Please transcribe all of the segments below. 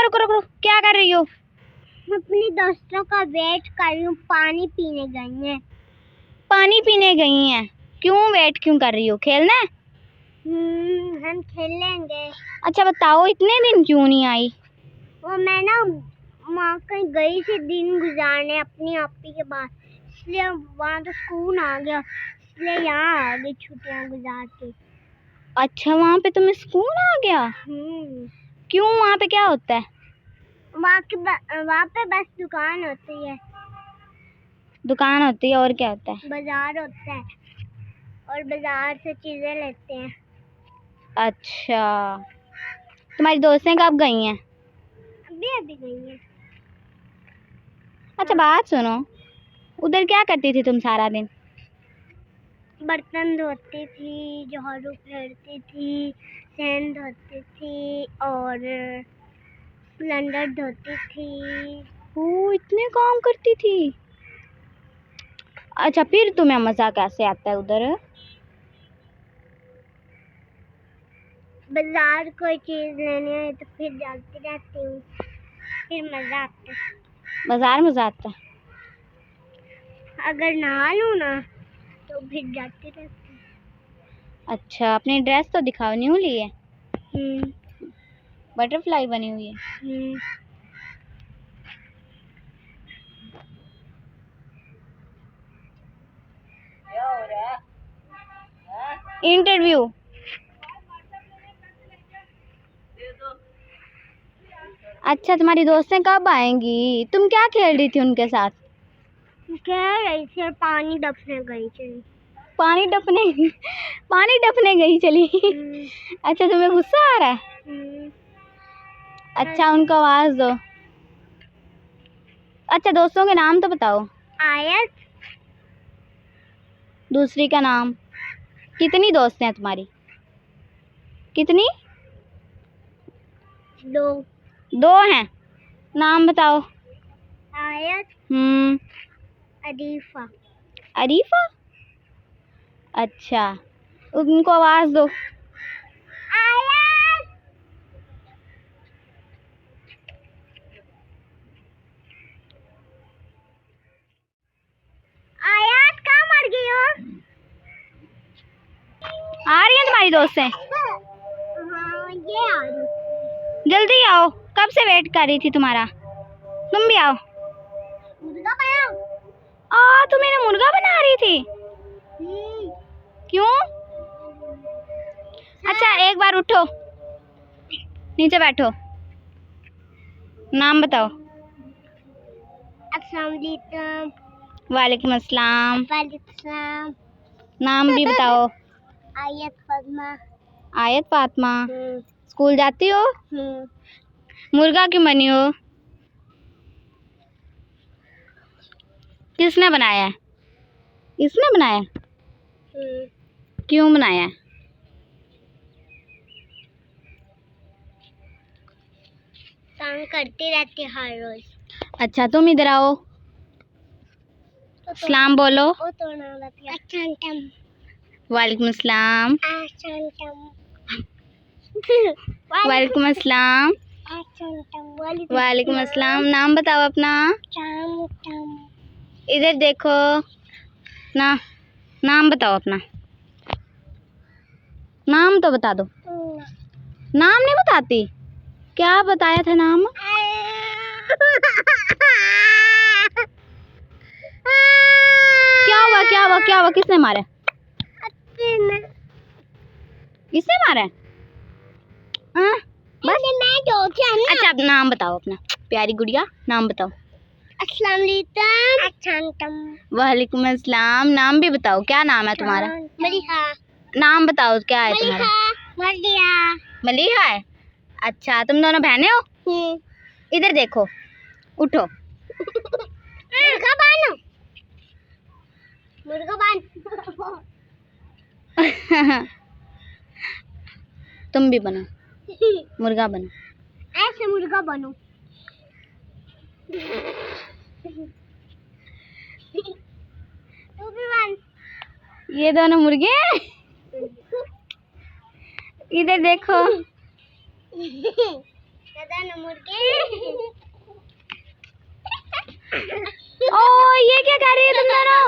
रुको रुको रुको, क्या कर रही हो? अपनी दोस्तों का वेट कर रही हूँ, पानी पीने गई हैं। पानी पीने गई हैं? क्यों वेट क्यों कर रही हो? खेलना है? हम खेलेंगे। अच्छा बताओ, इतने दिन क्यों नहीं आई? वो मैं ना वहाँ कहीं गई थी दिन गुजारने अपनी आपी के पास, इसलिए वहाँ तो सुकून आ गया, इसलिए यहाँ आ गई छुट्टियाँ गुजार के। अच्छा, वहाँ पे तुम्हें सुकून आ गया? क्यों, वहाँ पे क्या होता है? वहाँ पे बस दुकान होती है। दुकान होती है और क्या होता है? बाजार होता है और बाजार से चीजें लेते हैं। अच्छा, तुम्हारी दोस्तें कब गई हैं? अभी गई हैं। अच्छा बात सुनो, उधर क्या करती थी तुम सारा दिन? बर्तन धोती थी, झाड़ू फेरती थी, सेंध धोती थी और सिलेंडर धोती थी। ओ, इतने काम करती थी। अच्छा, फिर तुम्हें मजा कैसे आता है उधर? बाजार कोई चीज लेनी है तो फिर जाती रहती हूँ, फिर मजा आता है। बाजार मजा आता है? अगर नहा लूँ ना तो फिर जाती रहती हूँ। अच्छा, अपनी ड्रेस तो दिखाओ, न्यू ली है? बटरफ्लाई बनी हुई है। इंटरव्यू। अच्छा, तुम्हारी दोस्तें कब आएंगी? तुम क्या खेल रही थी उनके साथ? कह रही थी और पानी डपने गई चली। पानी डपने गई चली? अच्छा, तुम्हें गुस्सा आ रहा है? अच्छा, उनको आवाज दो। अच्छा, दोस्तों के नाम तो बताओ। आयत। दूसरी का नाम? कितनी दोस्त हैं तुम्हारी? कितनी? दो हैं। नाम बताओ। आयत। अरीफा। अरीफा? अच्छा, उनको आवाज दो। आयत। आयत कहाँ मर गई हो? आ रही हैं तुम्हारी दोस्तें? हाँ, ये आ रही। जल्दी आओ, कब से वेट कर रही थी तुम्हारा। तुम भी आओ। मुर्गा बनाओ। तुम इन्हें मुर्गा बना रही थी? क्यों? अच्छा, एक बार उठो, नीचे बैठो, नाम बताओ। अस्सलाम वालेकुम। वालेकुम अस्सलाम। वालेकुम। नाम भी बताओ। आयत फातिमा। आयत फातिमा। स्कूल जाती हो? मुर्गा क्यों बनी हो? किसने बनाया है? इसने बनाया? क्यों बनाया है? तंग करती रहती हर रोज। अच्छा, तुम इधर आओ, सलाम बोलो। वालेकुम अस्सलाम। वालेकुम अस्सलाम। वालेकुम अस्सलाम। नाम बताओ अपना। इधर देखो ना, नाम बताओ अपना। नाम तो बता दो। नाम नहीं बताती? क्या बताया था नाम? क्या हुआ? किसने मारा? किसने मारा? अच्छा, अब नाम बताओ अपना, प्यारी गुड़िया, नाम बताओ। अस्सलाम वालेकुम। वालेकुम अस्सलाम। नाम भी बताओ, क्या नाम है तुम्हारा? मलिहा। नाम बताओ, क्या है तुम्हारा? मलिहा। मलिहा है? अच्छा, तुम दोनों बहनें हो? इधर देखो, उठो। मुर्गा बनो। मुर्गा बन। तुम भी बनो, मुर्गा बनो। ऐसे मुर्गा बनो। तू भी बन। ये दोनों मुर्गे हैं? इधर देखो। दादा न मुर्गे। ओ ये क्या कर रही है तुम दोनों?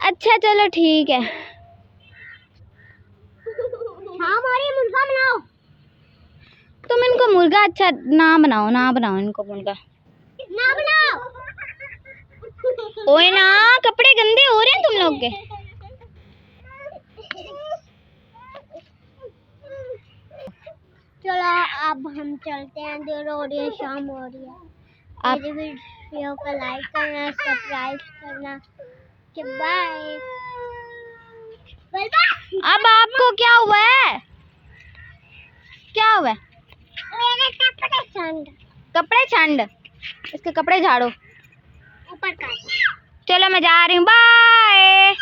अच्छा चलो ठीक है। हाँ हमारे मुर्गा बनाओ। तुम इनको मुर्गा अच्छा ना बनाओ इनको मुर्गा। ना बनाओ। ओए ना, कपड़े गंदे हो रहे हैं तुम लोग के। चलो अब हम चलते हैं, देर हो रही है, शाम हो रही है। आप मेरी वीडियो को लाइक करना, सब्सक्राइब करना। बाय। अब आपको क्या हुआ है? क्या हुआ है? मेरे कपड़े ठंड। कपड़े छंड, इसके कपड़े झाड़ो। ऊपर का। चलो मैं जा रही हूँ, बाय।